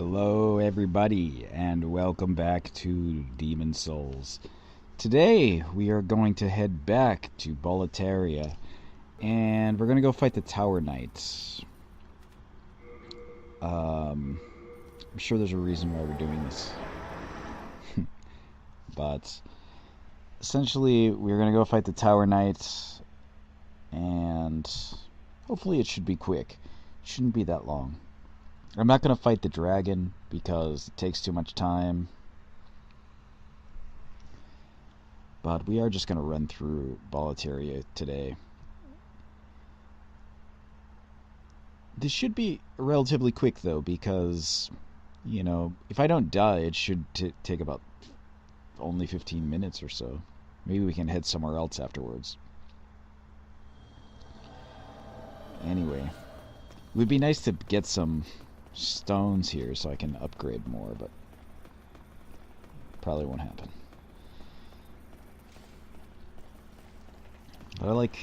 Hello, everybody, and welcome back to Demon Souls. Today, we are going to head back to Boletaria, and we're going to go fight the Tower Knights. I'm sure there's a reason why we're doing this. But, essentially, we're going to go fight the Tower Knights, and hopefully it should be quick. It shouldn't be that long. I'm not going to fight the dragon because it takes too much time. But we are just going to run through Boletaria today. This should be relatively quick though because, if I don't die it should take about only 15 minutes or so. Maybe we can head somewhere else afterwards. Anyway, it would be nice to get some stones here so I can upgrade more, but probably won't happen. But I like,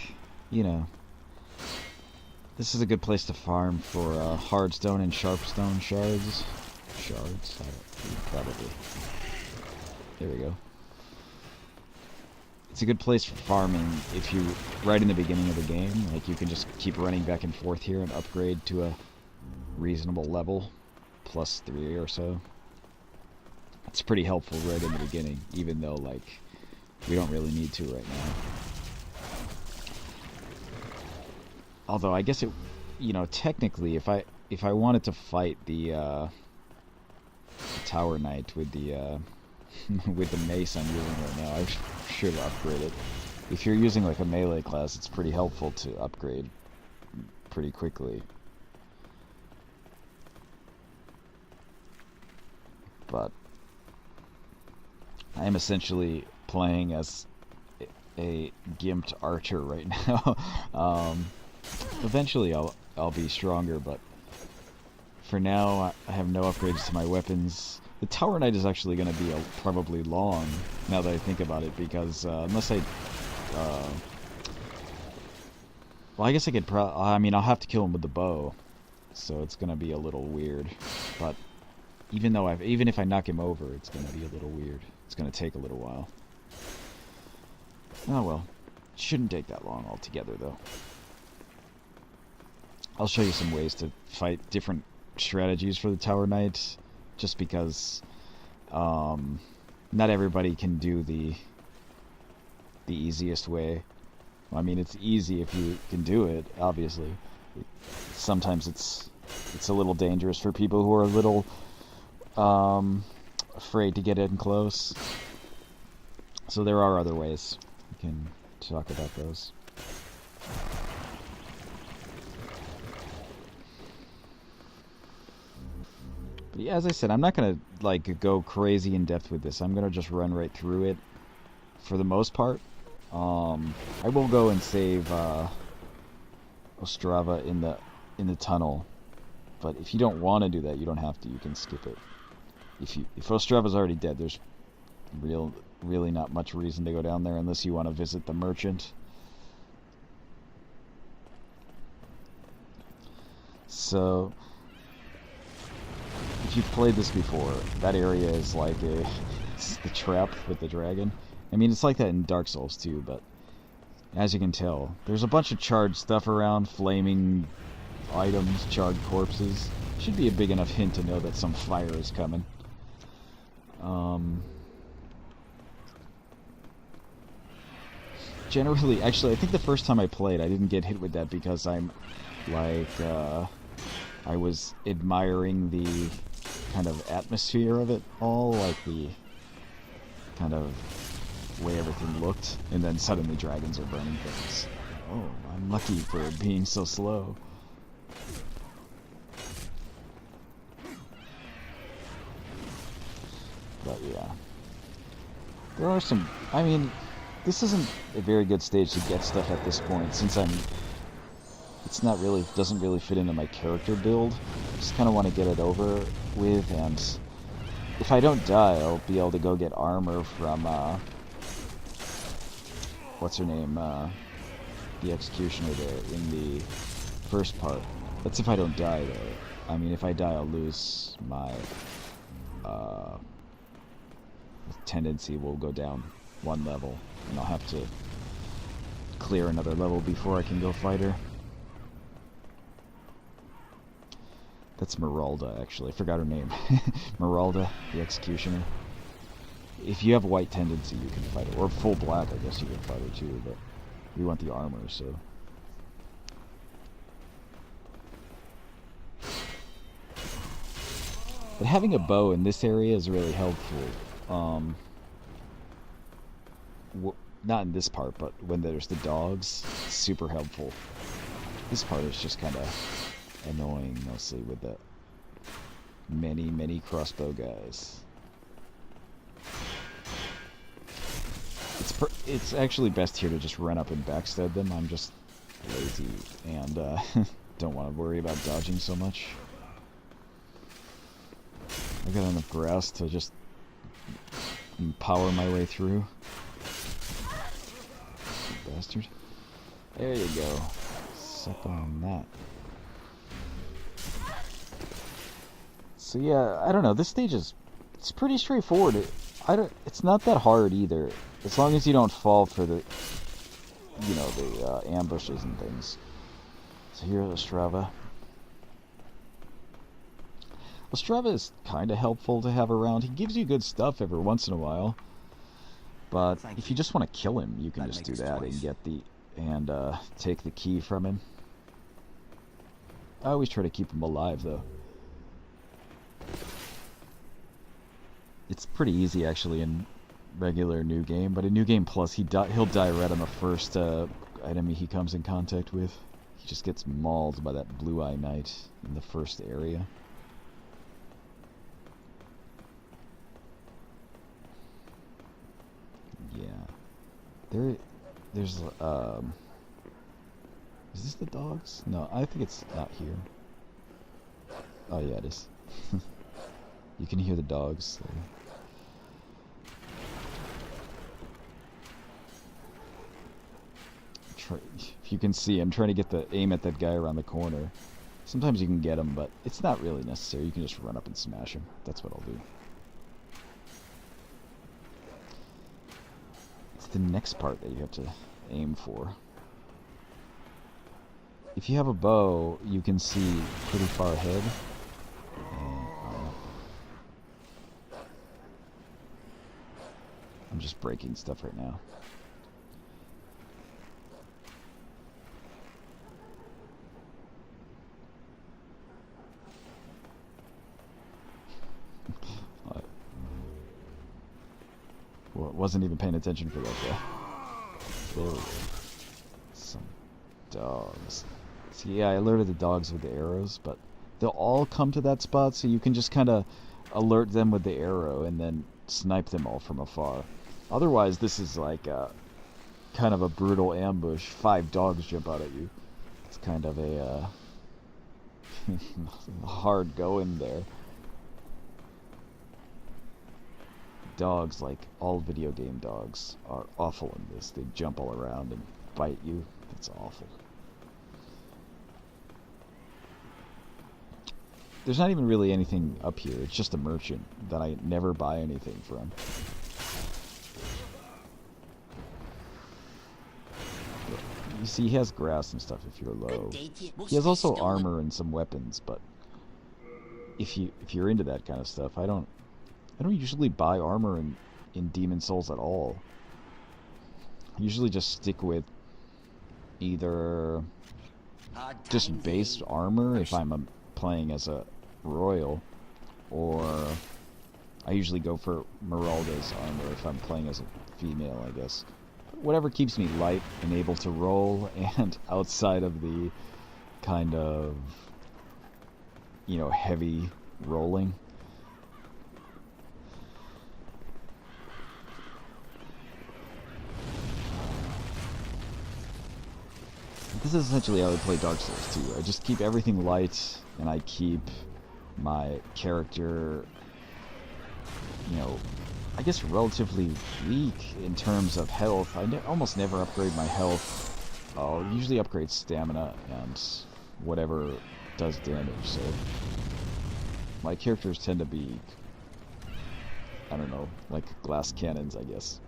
this is a good place to farm for hardstone and sharpstone shards. Shards? Probably. There we go. It's a good place for farming if you, right in the beginning of the game, like you can just keep running back and forth here and upgrade to a reasonable level, +3 or so. It's pretty helpful right in the beginning, even though we don't really need to right now. Although I guess it, technically, if I wanted to fight the Tower Knight with the with the mace I'm using right now, I should upgrade it. If you're using a melee class, it's pretty helpful to upgrade pretty quickly. But I am essentially playing as a gimped archer right now. Eventually I'll be stronger, but for now I have no upgrades to my weapons. The Tower Knight is actually going to be probably long, now that I think about it, because unless I... well, I guess I could I'll have to kill him with the bow, so it's going to be a little weird. But even if I knock him over, it's going to be a little weird. It's going to take a little while. Oh well. It shouldn't take that long altogether, though. I'll show you some ways to fight different strategies for the Tower Knight, just because not everybody can do the easiest way. I mean, it's easy if you can do it, obviously. Sometimes it's a little dangerous for people who are a little afraid to get in close. So there are other ways. We can talk about those. But yeah, as I said, I'm not gonna go crazy in depth with this. I'm gonna just run right through it for the most part. I will go and save Ostrava in the tunnel, but if you don't want to do that, you don't have to. You can skip it. If Ostrava's already dead, there's really not much reason to go down there unless you want to visit the merchant. So, if you've played this before, that area is it's the trap with the dragon. I mean, it's like that in Dark Souls too, but as you can tell, there's a bunch of charred stuff around, flaming items, charred corpses. Should be a big enough hint to know that some fire is coming. Generally, actually, I think the first time I played, I didn't get hit with that because I'm I was admiring the kind of atmosphere of it all, the kind of way everything looked, and then suddenly dragons are burning things. Oh, I'm lucky for being so slow. But yeah, there are some. I mean, this isn't a very good stage to get stuff at this point, since doesn't really fit into my character build. I just kind of want to get it over with, and if I don't die, I'll be able to go get armor from what's her name, the executioner there in the first part. That's if I don't die, though. I mean, if I die, I'll lose my tendency will go down one level, and I'll have to clear another level before I can go fight her. That's Meralda, actually. I forgot her name. Meralda, the Executioner. If you have white tendency, you can fight her. Or full black, I guess you can fight her too, but we want the armor, so... But having a bow in this area is really helpful. Not in this part, but when there's the dogs, it's super helpful. This part is just kind of annoying, mostly with the many crossbow guys. It's actually best here to just run up and backstab them. I'm just lazy and don't want to worry about dodging so much. I got enough grass to just power my way through. Bastard. There you go. Suck on that. So yeah, I don't know. This stage it's pretty straightforward. It's not that hard either, as long as you don't fall for the, you know, the ambushes and things. So here's Ostrava. Ostrava is kind of helpful to have around. He gives you good stuff every once in a while. But if you just want to kill him, you can just do that and get take the key from him. I always try to keep him alive, though. It's pretty easy, actually, in regular New Game. But in New Game Plus, he'll die right on the first enemy he comes in contact with. He just gets mauled by that Blue-Eye Knight in the first area. Yeah. There's is this the dogs? No, I think it's not here. Oh yeah, it is. You can hear the dogs. If you can see, I'm trying to get the aim at that guy around the corner. Sometimes you can get him, but it's not really necessary. You can just run up and smash him. That's what I'll do. It's the next part that you have to aim for. If you have a bow, you can see pretty far ahead. I'm just breaking stuff right now. Well, wasn't even paying attention for that guy. There we go. Some dogs. See, yeah, I alerted the dogs with the arrows, but they'll all come to that spot, so you can just kind of alert them with the arrow and then snipe them all from afar. Otherwise, this is like kind of a brutal ambush. 5 dogs jump out at you. It's kind of a hard going there. Dogs, like all video game dogs, are awful in this. They jump all around and bite you. It's awful. There's not even really anything up here. It's just a merchant that I never buy anything from. You see, he has grass and stuff if you're low. He has also armor and some weapons, but if you're into that kind of stuff, I don't usually buy armor in Demon Souls at all. I usually just stick with either just base armor if I'm playing as a royal, or I usually go for Meralda's armor if I'm playing as a female, I guess. Whatever keeps me light and able to roll, and outside of the kind of, you know, heavy rolling. This is essentially how I play Dark Souls 2. I just keep everything light, and I keep my character, you know, I guess relatively weak in terms of health. I almost never upgrade my health. I'll usually upgrade stamina and whatever does damage, so my characters tend to be, I don't know, like glass cannons, I guess.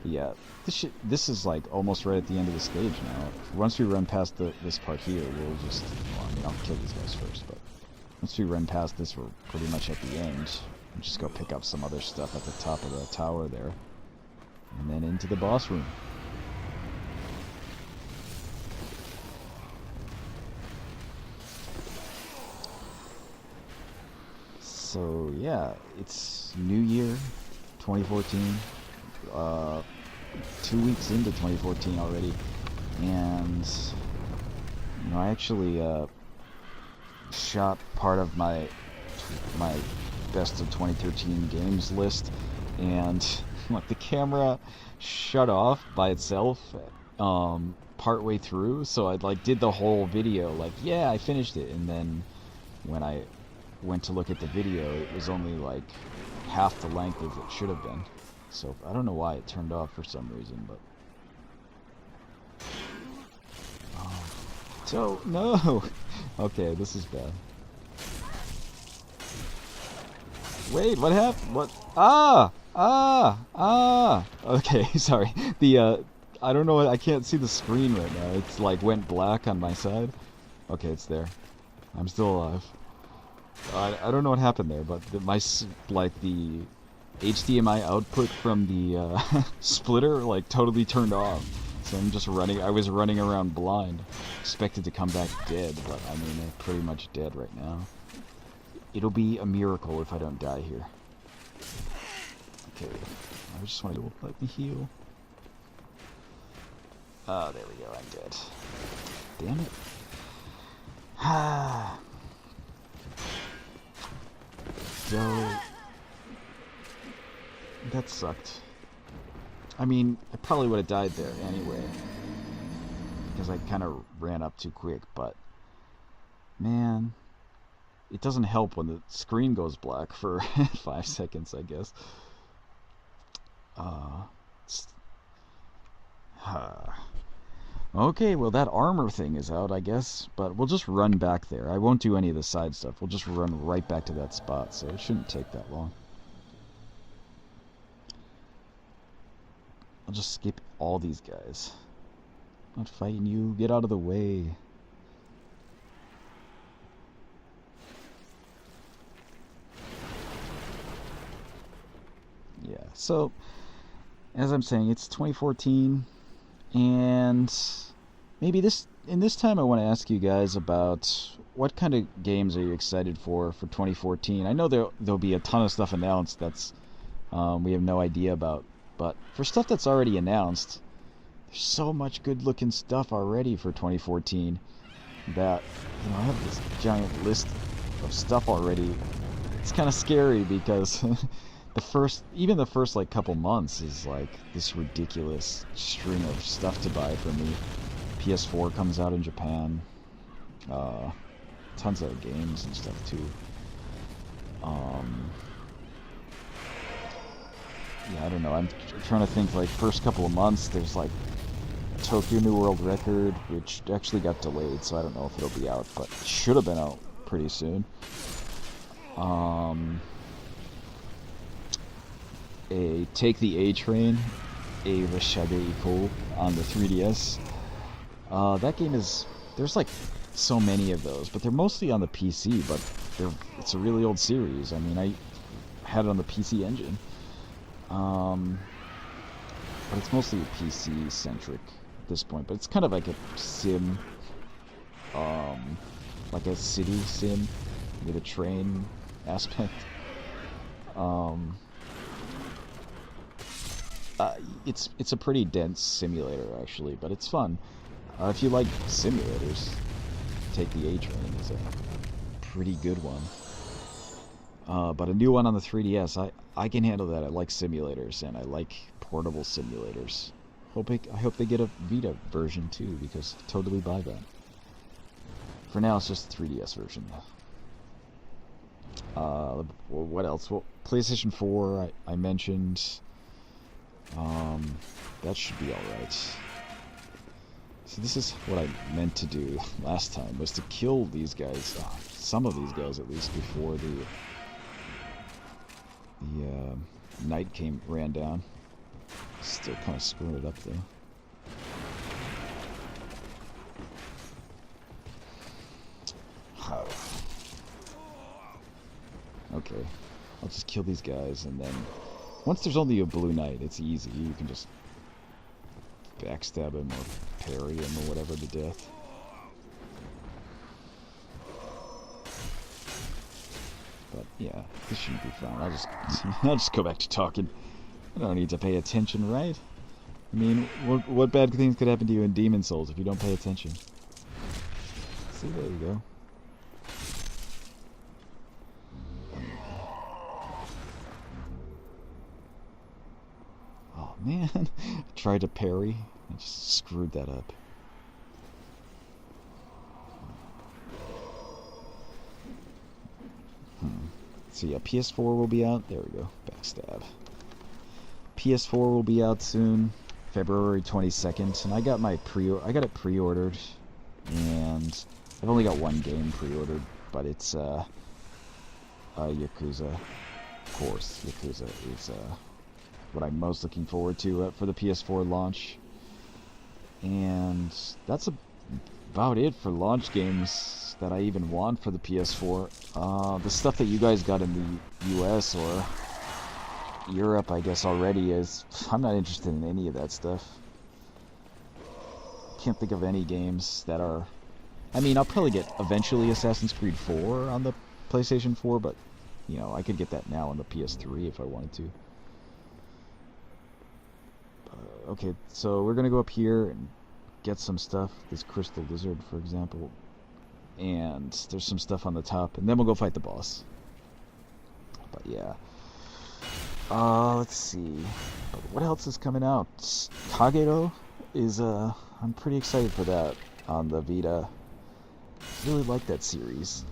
Yeah, this is like almost right at the end of the stage now. Once we run past this part here, we'll just, well, I mean, I'll kill these guys first, but once we run past this, we're pretty much at the end. We'll just go pick up some other stuff at the top of the tower there, and then into the boss room. So yeah, it's New Year, 2014. 2 weeks into 2014 already, and you know, I actually shot part of my best of 2013 games list, and like the camera shut off by itself partway through, so I like did the whole video like, yeah, I finished it, and then when I went to look at the video, it was only like half the length as it should have been. So I don't know why it turned off for some reason, but so no. Okay, this is bad. Wait, what happened? What? Okay, sorry. The I don't know. I can't see the screen right now. It's like went black on my side. Okay, it's there. I'm still alive. I don't know what happened there, but my the HDMI output from the splitter like totally turned off. So I'm just running. I was running around blind, expected to come back dead, but I mean, I'm pretty much dead right now. It'll be a miracle if I don't die here. Okay, I just want to let me heal. Oh, there we go. I'm dead. Damn it. So that sucked. I mean, I probably would have died there anyway, because I kind of ran up too quick, but man, it doesn't help when the screen goes black for 5 seconds, I guess. Okay, well that armor thing is out, I guess, but we'll just run back there. I won't do any of the side stuff. We'll just run right back to that spot, so it shouldn't take that long. I'll just skip all these guys. I'm not fighting you. Get out of the way. Yeah, so as I'm saying, it's 2014, and maybe in this time I want to ask you guys about what kind of games are you excited for 2014. I know there'll be a ton of stuff announced that's we have no idea about, but for stuff that's already announced, there's so much good-looking stuff already for 2014 that, you know, I have this giant list of stuff already. It's kind of scary because even the first like couple months is like this ridiculous string of stuff to buy for me. PS4 comes out in Japan. Tons of games and stuff too. Yeah, I don't know. I'm trying to think, like, first couple of months, there's, like, Tokyo New World Record, which actually got delayed, so I don't know if it'll be out, but it should have been out pretty soon. A Take the A Train, A Rashade Iko on the 3DS. That game is... There's, like, so many of those, but they're mostly on the PC, but it's a really old series. I mean, I had it on the PC Engine. But it's mostly PC centric at this point, but it's kind of like a sim, like a city sim with a train aspect. It's a pretty dense simulator actually, but it's fun. If you like simulators, Take the A Train is a pretty good one. But a new one on the 3DS, I can handle that. I like simulators, and I like portable simulators. I hope they get a Vita version too, because I'll totally buy that. For now, it's just the 3DS version. What else? Well, PlayStation 4, I mentioned. That should be alright. So this is what I meant to do last time, was to kill these guys, some of these guys at least, before the night ran down. Still kind of screwing it up though. Okay, I'll just kill these guys, and then once there's only a blue knight, it's easy. You can just backstab him or parry him or whatever to death. But yeah, this shouldn't be fun. I'll just go back to talking. I don't need to pay attention, right? I mean, what bad things could happen to you in Demon Souls if you don't pay attention? See, there you go. Oh man, I tried to parry and just screwed that up. So yeah, PS4 will be out. There we go. Backstab. PS4 will be out soon, February 22nd, and I got it pre-ordered, and I've only got one game pre-ordered, but it's Yakuza. Of course, Yakuza is what I'm most looking forward to for the PS4 launch. And that's about it for launch games that I even want for the PS4. The stuff that you guys got in the US or Europe, I guess, already is... I'm not interested in any of that stuff. Can't think of any games that are... I mean, I'll probably get eventually Assassin's Creed 4 on the PlayStation 4, but, you know, I could get that now on the PS3 if I wanted to. Okay, so we're gonna go up here and get some stuff. This crystal lizard, for example. And there's some stuff on the top, and then we'll go fight the boss. But yeah. Let's see. What else is coming out? Kagero is, I'm pretty excited for that on the Vita. I really like that series.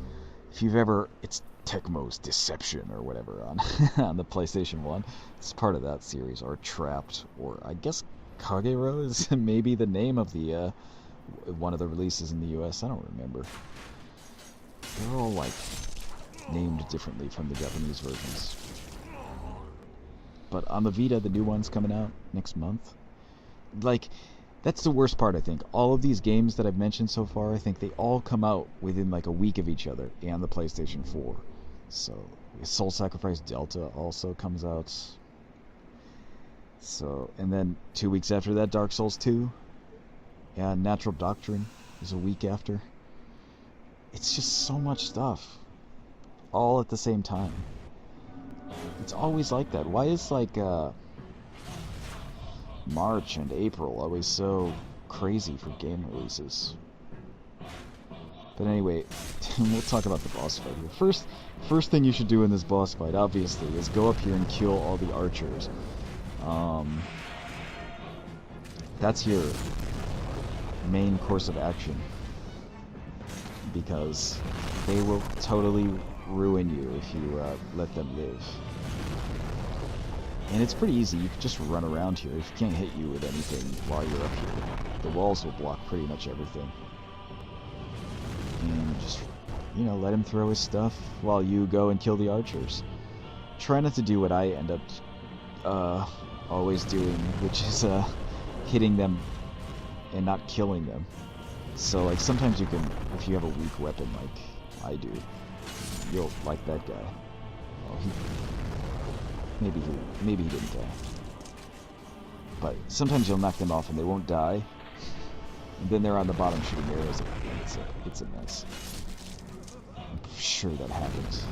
If you've ever... It's Tecmo's Deception or whatever on, on the PlayStation 1. It's part of that series, or Trapped, or I guess Kagero is maybe the name of the, one of the releases in the US. I don't remember. They're all, like, named differently from the Japanese versions. But on the Vita, the new one's coming out next month. Like, that's the worst part, I think. All of these games that I've mentioned so far, I think they all come out within like a week of each other and the PlayStation 4. So, Soul Sacrifice Delta also comes out. So, and then 2 weeks after that, Dark Souls 2. Yeah, Natural Doctrine is a week after. It's just so much stuff. All at the same time. It's always like that. Why is like March and April always so crazy for game releases? But anyway, we'll talk about the boss fight here. First thing you should do in this boss fight, obviously, is go up here and kill all the archers. That's your main course of action, because they will totally ruin you if you let them live. And it's pretty easy. You can just run around here. If you can't hit you with anything while you're up here, the walls will block pretty much everything. And just, you know, let him throw his stuff while you go and kill the archers. Try not to do what I end up always doing, which is hitting them and not killing them. So, like, sometimes you can, if you have a weak weapon like I do, you'll like that guy. Well, maybe he didn't die. But sometimes you'll knock them off and they won't die. And then they're on the bottom shooting arrows at you. It's a mess. I'm sure that happens.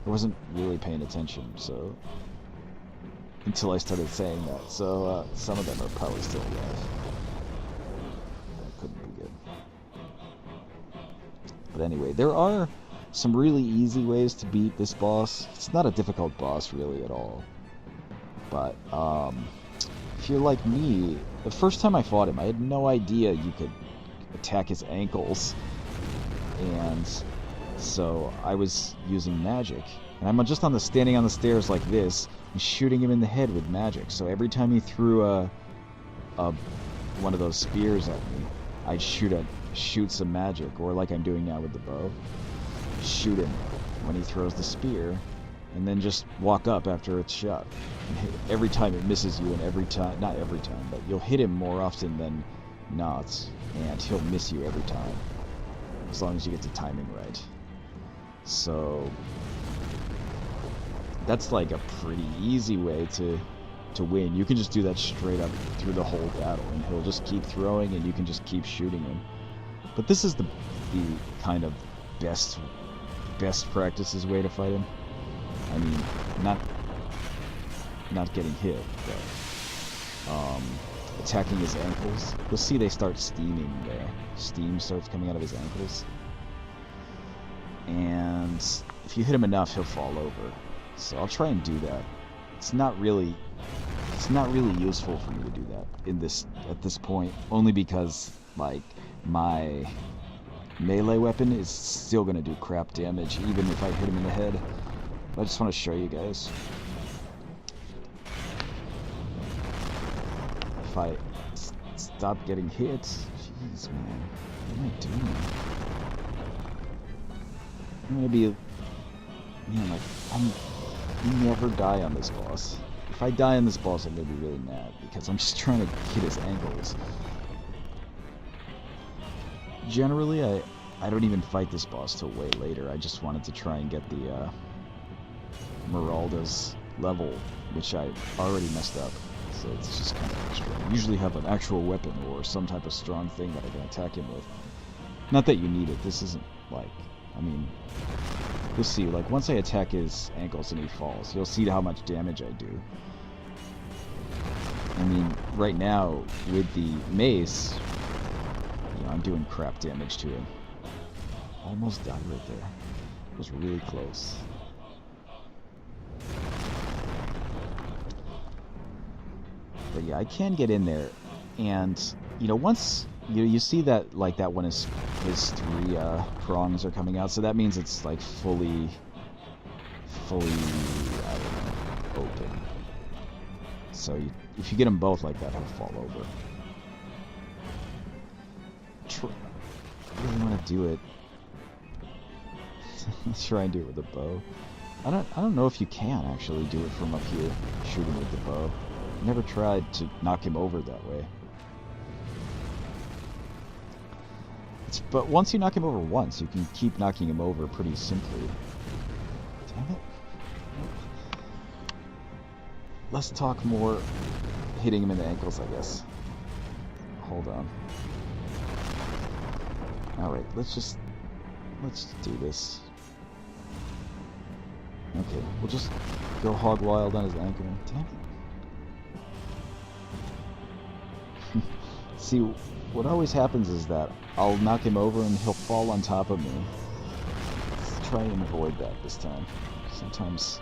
I wasn't really paying attention, so... until I started saying that. So, some of them are probably still alive. That couldn't be good. But anyway, there are some really easy ways to beat this boss. It's not a difficult boss, really, at all. But, if you're like me, the first time I fought him, I had no idea you could attack his ankles and So I was using magic, and I'm just standing on the stairs like this and shooting him in the head with magic. So every time he threw a one of those spears at me, I'd shoot some magic, or like I'm doing now with the bow, shoot him when he throws the spear, and then just walk up after it's shot. And hit every time it misses you, and every time, not every time, but you'll hit him more often than not, and he'll miss you every time, as long as you get the timing right. So that's like a pretty easy way to win. You can just do that straight up through the whole battle, and he'll just keep throwing, and you can just keep shooting him. But this is the kind of best practices way to fight him. I mean, not getting hit, but attacking his ankles. You'll see they start steaming there. Steam starts coming out of his ankles. And if you hit him enough, he'll fall over. So I'll try and do that. It's not really useful for me to do that at this point, only because like my melee weapon is still gonna do crap damage even if I hit him in the head. I just want to show you guys. If I stop getting hit, jeez man, what am I doing? I'm gonna be, man, like I never die on this boss. If I die on this boss, I'm gonna be really mad because I'm just trying to hit his ankles. Generally, I don't even fight this boss till way later. I just wanted to try and get the Meralda's level, which I already messed up. So it's just kind of extra. I usually have an actual weapon or some type of strong thing that I can attack him with. Not that you need it. This isn't like, I mean, you'll see, like, once I attack his ankles and he falls, you'll see how much damage I do. I mean, right now, with the mace, you know, I'm doing crap damage to him. Almost died right there. It was really close. But yeah, I can get in there, and, you know, once you see that, like, that one is his three prongs are coming out, so that means it's like fully, I don't know, open. So if you get them both like that, he'll fall over. I really want to do it. Let's try and do it with a bow. I don't know if you can actually do it from up here, shooting with the bow. I never tried to knock him over that way. But once you knock him over once, you can keep knocking him over pretty simply. Damn it. Let's talk more hitting him in the ankles, I guess. Hold on. Alright, let's do this. Okay, we'll just go hog wild on his ankle. Damn it. See, what always happens is that I'll knock him over and he'll fall on top of me. Let's try and avoid that this time. Sometimes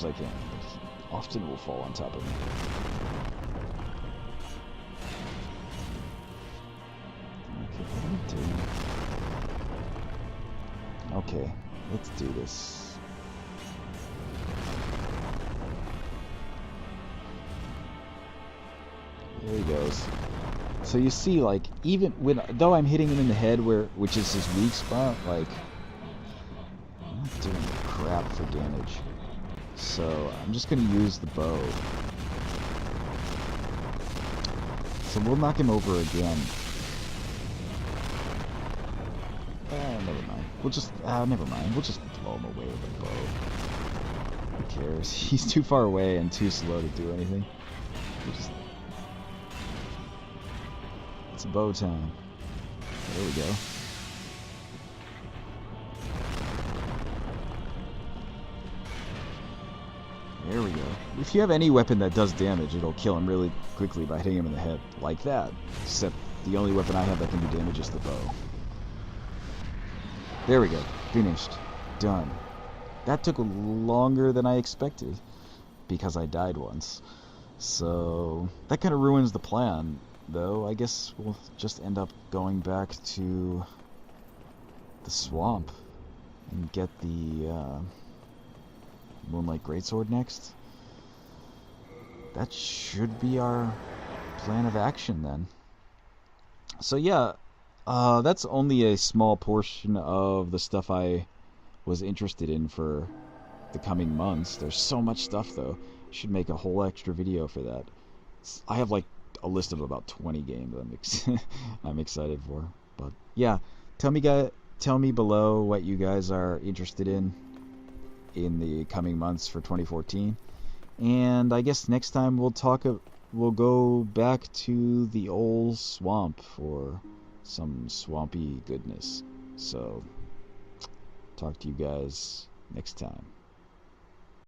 I can, but he often will fall on top of me. Okay, what am I doing? Okay, let's do this. There he goes. So you see, like, even though I'm hitting him in the head, which is his weak spot, like, I'm not doing crap for damage. So I'm just gonna use the bow. So we'll knock him over again. Never mind. Never mind. We'll just blow him away with a bow. Who cares? He's too far away and too slow to do anything. It's bow time. There we go. There we go. If you have any weapon that does damage, it'll kill him really quickly by hitting him in the head. Like that. Except the only weapon I have that can do damage is the bow. There we go. Finished. Done. That took longer than I expected, because I died once. So that kind of ruins the plan. Though, I guess we'll just end up going back to the swamp and get the Moonlight Greatsword next. That should be our plan of action then. So yeah, that's only a small portion of the stuff I was interested in for the coming months. There's so much stuff though. I should make a whole extra video for that. I have like a list of about 20 games I'm excited for. But yeah, tell me below what you guys are interested in the coming months for 2014. And I guess next time we'll go back to the old swamp for some swampy goodness. So talk to you guys next time.